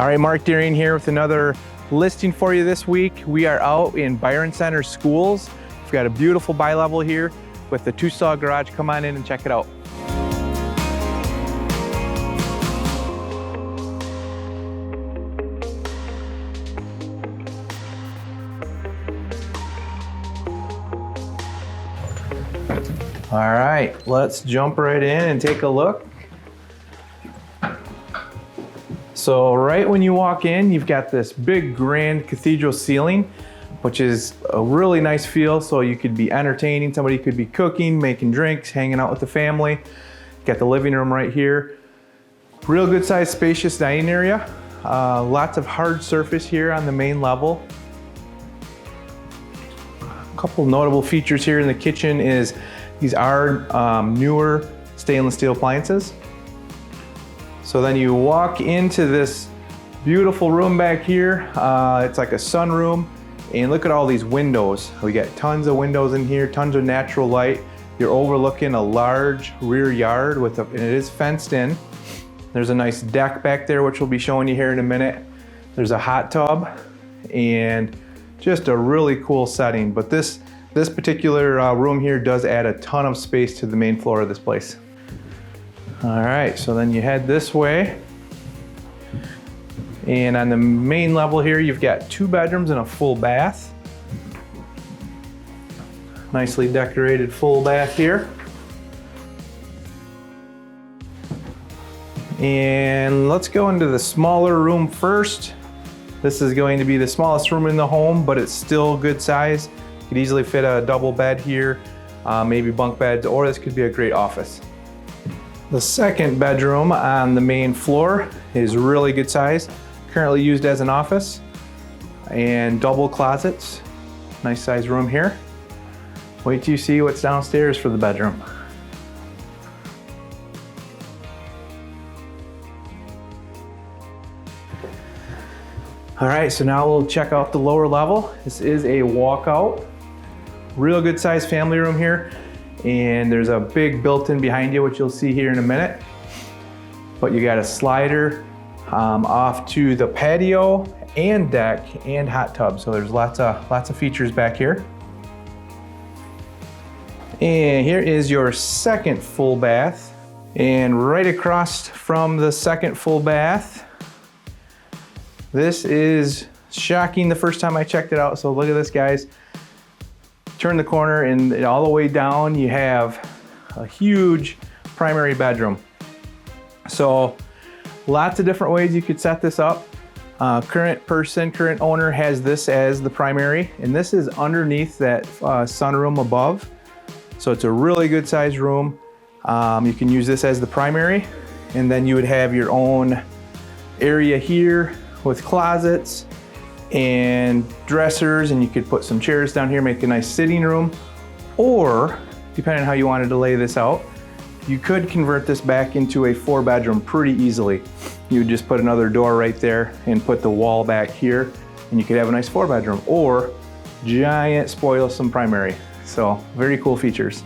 All right, Mark Deering here with another listing for you this week. We are out in Byron Center Schools. We've got a beautiful bi-level here with the 2-stall garage. Come on in and check it out. All right, let's jump right in and take a look. So right when you walk in, you've got this big grand cathedral ceiling, which is a really nice feel. So you could be entertaining, somebody could be cooking, making drinks, hanging out with the family. Got the living room right here. Real good sized spacious dining area. Lots of hard surface here on the main level. A couple notable features here in the kitchen is these are newer stainless steel appliances. So then you walk into this beautiful room back here. It's like a sunroom, and look at all these windows. We got tons of windows in here, tons of natural light. You're overlooking a large rear yard and it is fenced in. There's a nice deck back there, which we'll be showing you here in a minute. There's a hot tub and just a really cool setting. But this particular room here does add a ton of space to the main floor of this place. All right, so then you head this way. And on the main level here, you've got 2 bedrooms and a full bath. Nicely decorated full bath here. And let's go into the smaller room first. This is going to be the smallest room in the home, but it's still good size. You could easily fit a double bed here, maybe bunk beds, or this could be a great office. The second bedroom on the main floor is really good size, currently used as an office, and double closets. Nice size room here. Wait till you see what's downstairs for the bedroom. All right, so now we'll check out the lower level. This is a walkout. Real good size family room here. And there's a big built-in behind you, which you'll see here in a minute. But you got a slider off to the patio and deck and hot tub. So there's lots of features back here. And here is your second full bath. And right across from the second full bath, this is shocking the first time I checked it out. So look at this, guys. Turn the corner and all the way down you have a huge primary bedroom. So lots of different ways you could set this up. Current owner has this as the primary, and this is underneath that sunroom above. So it's a really good sized room. You can use this as the primary, and then you would have your own area here with closets and dressers, and you could put some chairs down here, make a nice sitting room. Or, depending on how you wanted to lay this out, you could convert this back into a 4-bedroom pretty easily. You would just put another door right there and put the wall back here, and you could have a nice 4-bedroom or giant spoilsome primary. So very cool features.